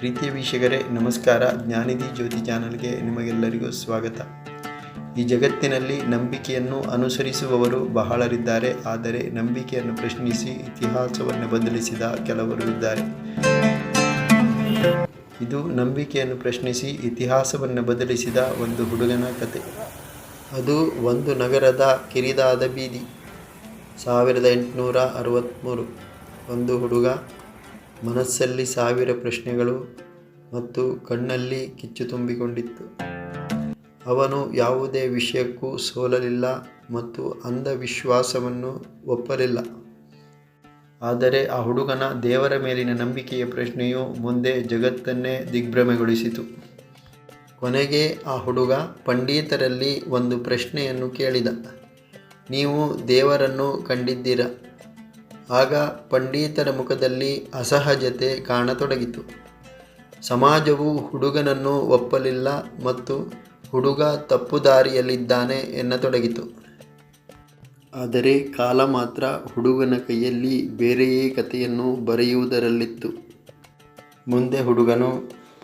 ಪ್ರೀತಿಯ ವೀಕ್ಷಕರೇ ನಮಸ್ಕಾರ. ಜ್ಞಾನಿಧಿ ಜ್ಯೋತಿ ಚಾನಲ್ಗೆ ನಿಮಗೆಲ್ಲರಿಗೂ ಸ್ವಾಗತ. ಈ ಜಗತ್ತಿನಲ್ಲಿ ನಂಬಿಕೆಯನ್ನು ಅನುಸರಿಸುವವರು ಬಹಳರಿದ್ದಾರೆ, ಆದರೆ ನಂಬಿಕೆಯನ್ನು ಪ್ರಶ್ನಿಸಿ ಇತಿಹಾಸವನ್ನು ಬದಲಿಸಿದ ಕೆಲವರು ಇದ್ದಾರೆ. ಇದು ನಂಬಿಕೆಯನ್ನು ಪ್ರಶ್ನಿಸಿ ಇತಿಹಾಸವನ್ನು ಬದಲಿಸಿದ ಒಂದು ಹುಡುಗನ ಕತೆ. ಅದು ಒಂದು ನಗರದ ಕಿರಿದಾದ ಬೀದಿ. 1863. ಒಂದು ಹುಡುಗ, ಮನಸ್ಸಲ್ಲಿ 1000 ಪ್ರಶ್ನೆಗಳು ಮತ್ತು ಕಣ್ಣಲ್ಲಿ ಕಿಚ್ಚು ತುಂಬಿಕೊಂಡಿತ್ತು. ಅವನು ಯಾವುದೇ ವಿಷಯಕ್ಕೂ ಸೋಲಲಿಲ್ಲ ಮತ್ತು ಅಂಧವಿಶ್ವಾಸವನ್ನು ಒಪ್ಪಲಿಲ್ಲ. ಆದರೆ ಆ ಹುಡುಗನ ದೇವರ ಮೇಲಿನ ನಂಬಿಕೆಯ ಪ್ರಶ್ನೆಯು ಮುಂದೆ ಜಗತ್ತನ್ನೇ ದಿಗ್ಭ್ರಮೆಗೊಳಿಸಿತು. ಕೊನೆಗೆ ಆ ಹುಡುಗ ಪಂಡಿತರಲ್ಲಿ ಒಂದು ಪ್ರಶ್ನೆಯನ್ನು ಕೇಳಿದ, ನೀವು ದೇವರನ್ನು ಕಂಡಿದ್ದೀರಾ? ಆಗ ಪಂಡಿತರ ಮುಖದಲ್ಲಿ ಅಸಹಜತೆ ಕಾಣತೊಡಗಿತು. ಸಮಾಜವು ಹುಡುಗನನ್ನು ಒಪ್ಪಲಿಲ್ಲ ಮತ್ತು ಹುಡುಗ ತಪ್ಪುದಾರಿಯಲ್ಲಿದ್ದಾನೆ ಎನ್ನತೊಡಗಿತು. ಆದರೆ ಕಾಲ ಮಾತ್ರ ಹುಡುಗನ ಕೈಯಲ್ಲಿ ಬೇರೆಯೇ ಕಥೆಯನ್ನು ಬರೆಯುವುದರಲ್ಲಿತ್ತು. ಮುಂದೆ ಹುಡುಗನು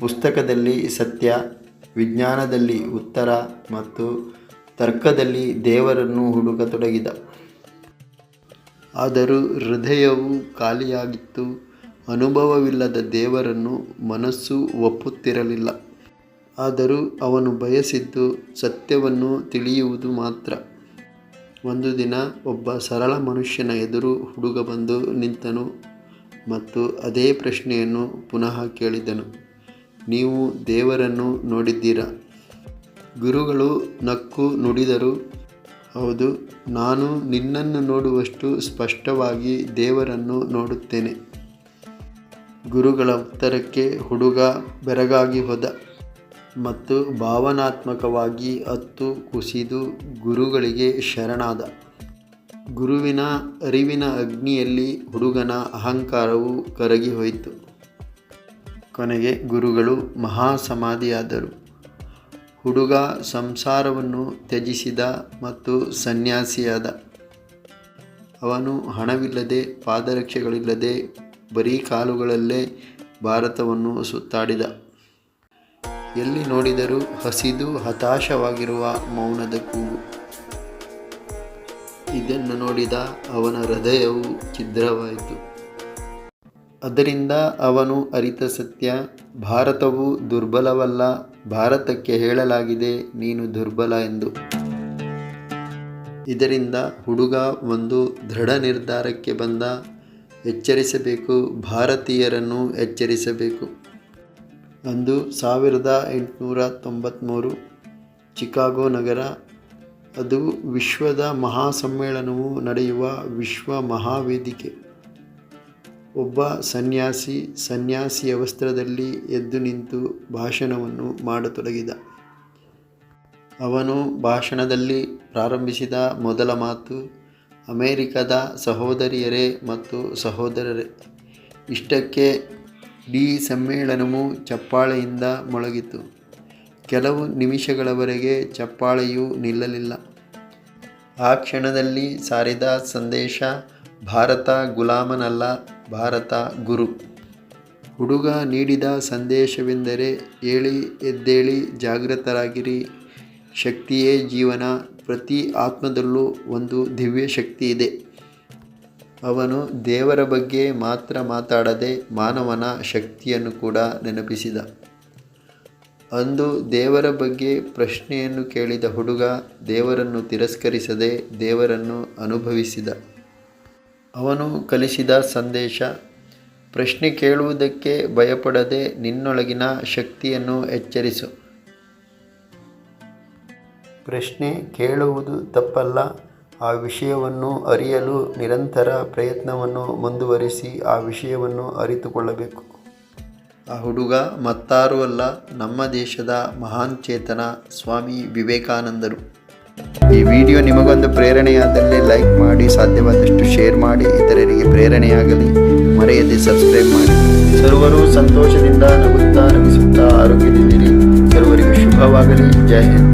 ಪುಸ್ತಕದಲ್ಲಿ ಸತ್ಯ, ವಿಜ್ಞಾನದಲ್ಲಿ ಉತ್ತರ ಮತ್ತು ತರ್ಕದಲ್ಲಿ ದೇವರನ್ನು ಹುಡುಕತೊಡಗಿದ. ಆದರೂ ಹೃದಯವು ಖಾಲಿಯಾಗಿತ್ತು. ಅನುಭವವಿಲ್ಲದ ದೇವರನ್ನು ಮನಸ್ಸು ಒಪ್ಪುತ್ತಿರಲಿಲ್ಲ. ಆದರೂ ಅವನು ಬಯಸಿದ್ದು ಸತ್ಯವನ್ನು ತಿಳಿಯುವುದು ಮಾತ್ರ. ಒಂದು ದಿನ ಒಬ್ಬ ಸರಳ ಮನುಷ್ಯನ ಎದುರು ಹುಡುಗ ಬಂದು ನಿಂತನು ಮತ್ತು ಅದೇ ಪ್ರಶ್ನೆಯನ್ನು ಪುನಃ ಕೇಳಿದನು, ನೀವು ದೇವರನ್ನು ನೋಡಿದ್ದೀರಾ? ಗುರುಗಳು ನಕ್ಕು ನುಡಿದರು, ಹೌದು, ನಾನು ನಿನ್ನನ್ನು ನೋಡುವಷ್ಟು ಸ್ಪಷ್ಟವಾಗಿ ದೇವರನ್ನು ನೋಡುತ್ತೇನೆ. ಗುರುಗಳ ಉತ್ತರಕ್ಕೆ ಹುಡುಗ ಬೆರಗಾಗಿ ಹೋದ ಮತ್ತು ಭಾವನಾತ್ಮಕವಾಗಿ ಅತ್ತು ಕುಸಿದು ಗುರುಗಳಿಗೆ ಶರಣಾದ. ಗುರುವಿನ ಅರಿವಿನ ಅಗ್ನಿಯಲ್ಲಿ ಹುಡುಗನ ಅಹಂಕಾರವು ಕರಗಿ ಹೋಯಿತು. ಕೊನೆಗೆ ಗುರುಗಳು ಮಹಾಸಮಾಧಿಯಾದರು. ಹುಡುಗ ಸಂಸಾರವನ್ನು ತ್ಯಜಿಸಿದ ಮತ್ತು ಸನ್ಯಾಸಿಯಾದ. ಅವನು ಹಣವಿಲ್ಲದೆ, ಪಾದರಕ್ಷೆಗಳಿಲ್ಲದೆ, ಬರೀ ಕಾಲುಗಳಲ್ಲೇ ಭಾರತವನ್ನು ಸುತ್ತಾಡಿದ. ಎಲ್ಲಿ ನೋಡಿದರೂ ಹಸಿದು ಹತಾಶವಾಗಿರುವ ಮೌನದ ಕೂಗು. ಇದನ್ನು ನೋಡಿದ ಅವನ ಹೃದಯವು ಛಿದ್ರವಾಯಿತು. ಅದರಿಂದ ಅವನು ಅರಿತ ಸತ್ಯ, ಭಾರತವು ದುರ್ಬಲವಲ್ಲ, ಭಾರತಕ್ಕೆ ಹೇಳಲಾಗಿದೆ ನೀನು ದುರ್ಬಲ ಎಂದು. ಇದರಿಂದ ಹುಡುಗ ಒಂದು ದೃಢ ನಿರ್ಧಾರಕ್ಕೆ ಬಂದ, ಎಚ್ಚರಿಸಬೇಕು, ಭಾರತೀಯರನ್ನು ಎಚ್ಚರಿಸಬೇಕು. ಅಂದು 1893 ಚಿಕಾಗೋ ನಗರ. ಅದು ವಿಶ್ವದ ಮಹಾಸಮ್ಮೇಳನವು ನಡೆಯುವ ವಿಶ್ವ ಮಹಾವೇದಿಕೆ. ಒಬ್ಬ ಸನ್ಯಾಸಿಯ ವಸ್ತ್ರದಲ್ಲಿ ಎದ್ದು ನಿಂತು ಭಾಷಣವನ್ನು ಮಾಡತೊಡಗಿದ. ಅವನು ಭಾಷಣದಲ್ಲಿ ಪ್ರಾರಂಭಿಸಿದ ಮೊದಲ ಮಾತು, ಅಮೆರಿಕದ ಸಹೋದರಿಯರೇ ಮತ್ತು ಸಹೋದರರೇ. ಇಷ್ಟಕ್ಕೆ ಇಡೀ ಸಮ್ಮೇಳನವು ಚಪ್ಪಾಳೆಯಿಂದ ಮೊಳಗಿತು. ಕೆಲವು ನಿಮಿಷಗಳವರೆಗೆ ಚಪ್ಪಾಳೆಯೂ ನಿಲ್ಲಲಿಲ್ಲ. ಆ ಕ್ಷಣದಲ್ಲಿ ಸಾರಿದ ಸಂದೇಶ, ಭಾರತ ಗುಲಾಮನಲ್ಲ, ಭಾರತ ಗುರು. ಹುಡುಗ ನೀಡಿದ ಸಂದೇಶವೆಂದರೆ, ಏಳಿ ಎದ್ದೇಳಿ, ಜಾಗೃತರಾಗಿರಿ, ಶಕ್ತಿಯೇ ಜೀವನ, ಪ್ರತಿ ಆತ್ಮದಲ್ಲೂ ಒಂದು ದಿವ್ಯ ಶಕ್ತಿ ಇದೆ. ಅವನು ದೇವರ ಬಗ್ಗೆ ಮಾತ್ರ ಮಾತಾಡದೆ ಮಾನವನ ಶಕ್ತಿಯನ್ನು ಕೂಡ ನೆನಪಿಸಿದ. ಅಂದು ದೇವರ ಬಗ್ಗೆ ಪ್ರಶ್ನೆಯನ್ನು ಕೇಳಿದ ಹುಡುಗ ದೇವರನ್ನು ತಿರಸ್ಕರಿಸದೆ ದೇವರನ್ನು ಅನುಭವಿಸಿದ. ಅವನು ಕಲಿಸಿದ ಸಂದೇಶ, ಪ್ರಶ್ನೆ ಕೇಳುವುದಕ್ಕೆ ಭಯಪಡದೆ ನಿನ್ನೊಳಗಿನ ಶಕ್ತಿಯನ್ನು ಎಚ್ಚರಿಸು. ಪ್ರಶ್ನೆ ಕೇಳುವುದು ತಪ್ಪಲ್ಲ, ಆ ವಿಷಯವನ್ನು ಅರಿಯಲು ನಿರಂತರ ಪ್ರಯತ್ನವನ್ನು ಮುಂದುವರಿಸಿ ಆ ವಿಷಯವನ್ನು ಅರಿತುಕೊಳ್ಳಬೇಕು. ಆ ಹುಡುಗ ಮತ್ತಾರೂ ಅಲ್ಲ, ನಮ್ಮ ದೇಶದ ಮಹಾನ್ ಚೇತನ ಸ್ವಾಮಿ ವಿವೇಕಾನಂದರು. ಈ ವಿಡಿಯೋ ನಿಮಗೊಂದು ಪ್ರೇರಣೆಯಾದಲ್ಲಿ ಲೈಕ್ ಮಾಡಿ, ಸಾಧ್ಯವಾದಷ್ಟು ಶೇರ್ ಮಾಡಿ, ಇತರರಿಗೆ ಪ್ರೇರಣೆಯಾಗಲಿ. ಮರೆಯದೆ ಸಬ್ಸ್ಕ್ರೈಬ್ ಮಾಡಿ. ಸರ್ವರು ಸಂತೋಷದಿಂದ ನಗುತ್ತಾ ನಗಿಸುತ್ತಾ ಆರೋಗ್ಯದಿಂದಿರಿ. ಸರ್ವರಿಗೂ ಶುಭವಾಗಲಿ. ಜೈ ಹಿಂದ್.